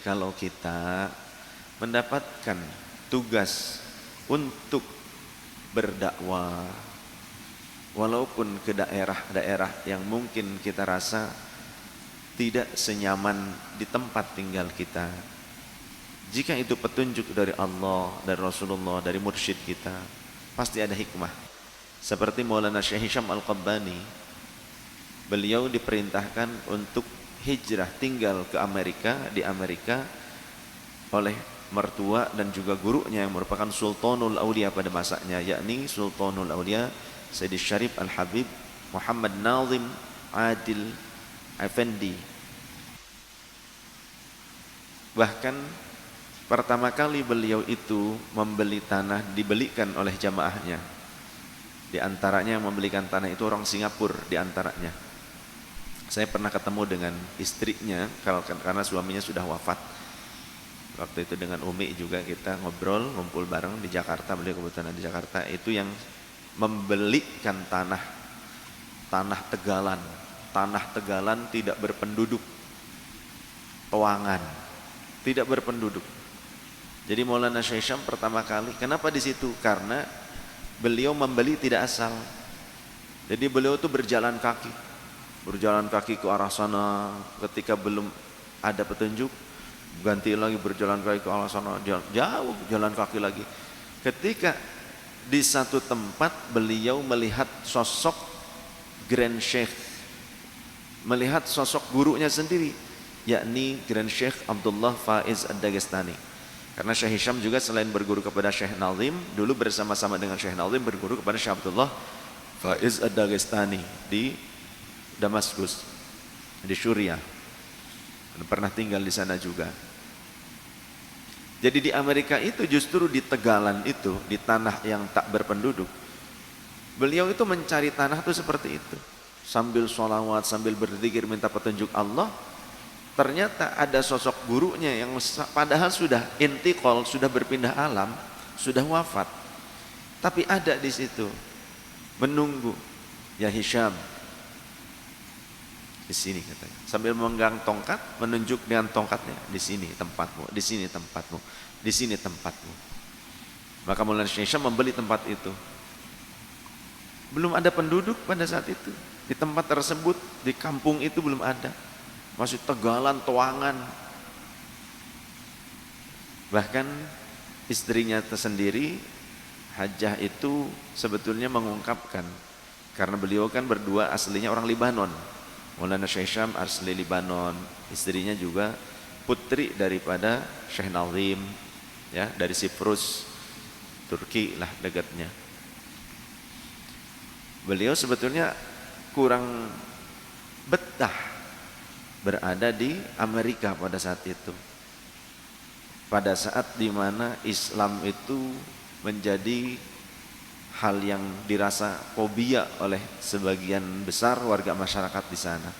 kalau kita mendapatkan tugas untuk berdakwah, walaupun ke daerah-daerah yang mungkin kita rasa tidak senyaman di tempat tinggal kita, jika itu petunjuk dari Allah, dari Rasulullah, dari mursyid kita, pasti ada hikmah. Seperti Maulana Syekh Hisham Al-Qabbani, beliau diperintahkan untuk hijrah tinggal ke Amerika, di Amerika oleh mertua dan juga gurunya yang merupakan Sultanul Aulia pada masanya, yakni Sultanul Aulia Sayyidi Syarif Al-Habib Muhammad Nazim Adil Effendi. Bahkan pertama kali beliau itu membeli tanah dibelikan oleh jamaahnya. Di antaranya yang membelikan tanah itu orang Singapura di antaranya. Saya pernah ketemu dengan istrinya karena suaminya sudah wafat. Waktu itu dengan Umi juga kita ngobrol, ngumpul bareng di Jakarta, beliau kebetulan di Jakarta, itu yang membelikan tanah Tegalan. Tanah Tegalan tidak berpenduduk, toangan, tidak berpenduduk. Jadi Maulana Syekh Hisham pertama kali, kenapa di situ? Karena beliau membeli tidak asal. Jadi beliau itu berjalan kaki ke arah sana. Ketika belum ada petunjuk, ganti lagi berjalan kaki ke arah sana, jauh jalan kaki lagi. Ketika di satu tempat beliau melihat sosok Grand Sheikh, melihat sosok gurunya sendiri, yakni Grand Sheikh Abdullah Faiz Ad-Dagestani. Karena Syekh Hisham juga selain berguru kepada Syekh Nazim, dulu bersama-sama dengan Syekh Nazim berguru kepada Syekh Abdullah Faiz Ad-Dagestani di Damaskus, di Syria. Dan pernah tinggal di sana juga. Jadi di Amerika itu justru di Tegalan itu, di tanah yang tak berpenduduk, beliau itu mencari tanah itu seperti itu. Sambil sholawat, sambil berzikir minta petunjuk Allah, ternyata ada sosok gurunya yang padahal sudah intiqal, sudah berpindah alam, sudah wafat, tapi ada di situ menunggu. Ya Hisham, di sini katanya, sambil memegang tongkat, menunjuk dengan tongkatnya, di sini tempatmu, di sini tempatmu, di sini tempatmu. Maka Maulana Syekh Hisham membeli tempat itu. Belum ada penduduk pada saat itu di tempat tersebut, di kampung itu belum ada, masih Tegalan, toangan. Bahkan istrinya tersendiri, Hajjah itu sebetulnya mengungkapkan, karena beliau kan berdua aslinya orang Libanon. Maulana Syekh Hisham asli Libanon, istrinya juga putri daripada Syekh Nazim, ya, dari Siprus, Turki lah dekatnya. Beliau sebetulnya kurang betah berada di Amerika pada saat itu, pada saat dimana Islam itu menjadi hal yang dirasa fobia oleh sebagian besar warga masyarakat di sana,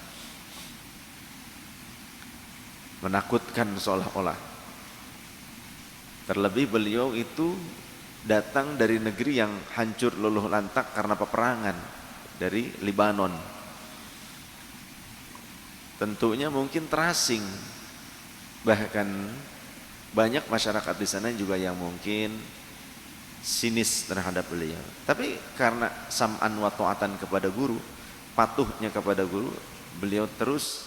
menakutkan seolah-olah. Terlebih beliau itu datang dari negeri yang hancur luluh lantak karena peperangan, dari Libanon. Tentunya mungkin terasing, bahkan banyak masyarakat di sana juga yang mungkin sinis terhadap beliau. Tapi karena sam'an wa ta'atan kepada guru, patuhnya kepada guru, beliau terus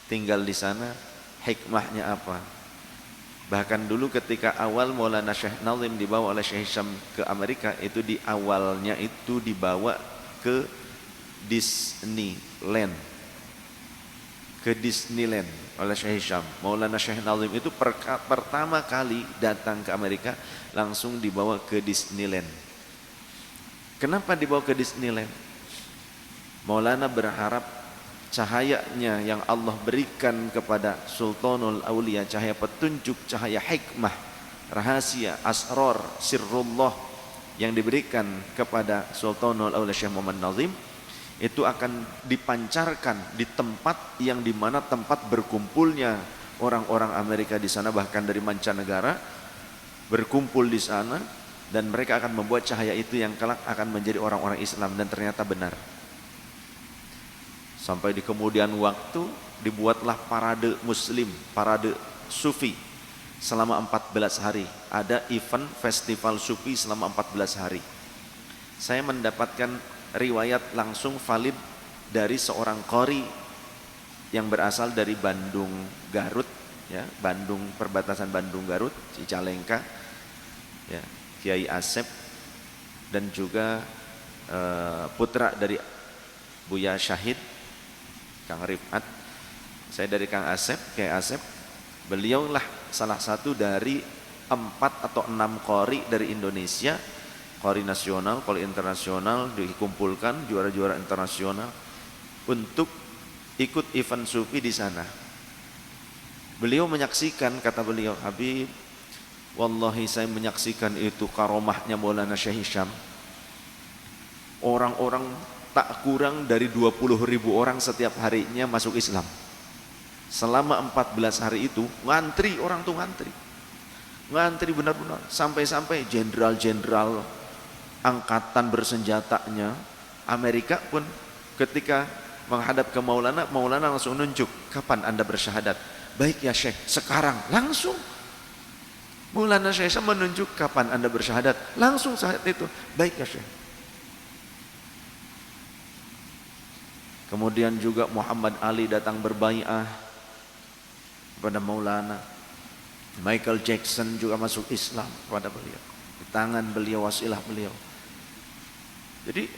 tinggal di sana. Hikmahnya apa? Bahkan dulu ketika awal Maulana Syekh Nazim dibawa oleh Syekh Hisham ke Amerika, itu di awalnya itu dibawa ke Disneyland, oleh Syekh Hisham. Maulana Syekh Nazim itu pertama kali datang ke Amerika langsung dibawa ke Disneyland. Kenapa dibawa ke Disneyland? Maulana berharap cahayanya yang Allah berikan kepada Sultanul Aulia, cahaya petunjuk, cahaya hikmah, rahasia, asrar, sirrullah yang diberikan kepada Sultanul Aulia Syekh Muhammad Nazim, itu akan dipancarkan di tempat yang dimana tempat berkumpulnya orang-orang Amerika di sana, bahkan dari mancanegara berkumpul di sana, dan mereka akan membuat cahaya itu yang kelak akan menjadi orang-orang Islam. Dan ternyata benar. Sampai di kemudian waktu dibuatlah parade muslim, parade sufi selama 14 hari. Ada event festival sufi selama 14 hari. Saya mendapatkan riwayat langsung valid dari seorang qori yang berasal dari Bandung Garut, ya, Bandung, perbatasan Bandung Garut, Cicalengka, ya, Kiai Asep, dan juga putra dari Buya Syahid, Kang Rifat. Saya dari Kang Asep, Kiai Asep. Beliaulah salah satu dari 4 atau 6 qori dari Indonesia, qori nasional, qori internasional, dikumpulkan juara-juara internasional untuk ikut event sufi di sana. Beliau menyaksikan, kata beliau, Habib, wallahi saya menyaksikan itu karomahnya Maulana Syekh Hisham. Orang-orang tak kurang dari 20.000 orang setiap harinya masuk Islam. Selama 14 hari itu ngantri, orang tuh ngantri benar-benar, sampai-sampai jenderal-jenderal angkatan bersenjatanya Amerika pun ketika menghadap ke Maulana, Maulana langsung nunjuk, kapan anda bersyahadat? Baik ya Syekh, sekarang, langsung. Maulana Syekh menunjuk, kapan anda bersyahadat? Langsung saat itu, baik ya Syekh. Kemudian juga Muhammad Ali datang berbai'ah kepada Maulana. Michael Jackson juga masuk Islam kepada beliau. Di tangan beliau, wasilah beliau. Jadi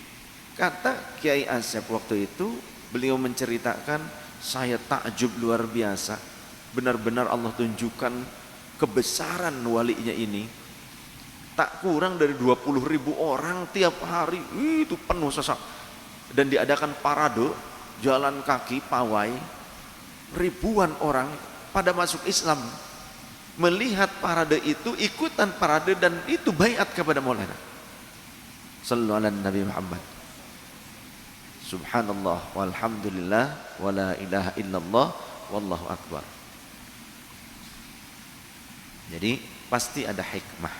kata Kiai Asep waktu itu, beliau menceritakan, saya takjub luar biasa. Benar-benar Allah tunjukkan kebesaran walinya ini. Tak kurang dari 20.000 orang tiap hari, itu penuh sesak. Dan diadakan parade, jalan kaki, pawai. Ribuan orang pada masuk Islam. Melihat parade itu, ikutan parade, dan itu baiat kepada Maulana. Sallallahu ala Nabi Muhammad. Subhanallah walhamdulillah wala ilaha illallah wallahu akbar. Jadi pasti ada hikmah.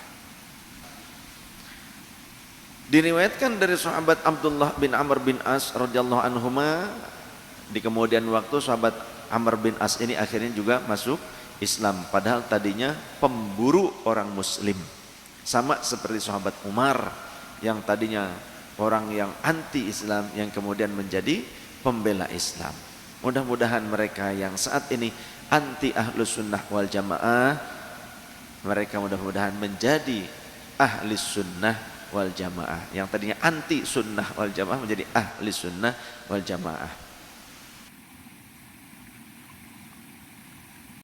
Diriwayatkan dari sahabat Abdullah bin Amr bin As radhiyallahu anhuma, di kemudian waktu sahabat Amr bin As ini akhirnya juga masuk Islam, padahal tadinya pemburu orang muslim. Sama seperti sahabat Umar yang tadinya orang yang anti Islam, yang kemudian menjadi pembela Islam. Mudah-mudahan mereka yang saat ini anti ahlus sunnah wal jamaah, mereka mudah-mudahan menjadi ahli sunnah wal jamaah. Yang tadinya anti sunnah wal jamaah menjadi ahli sunnah wal jamaah.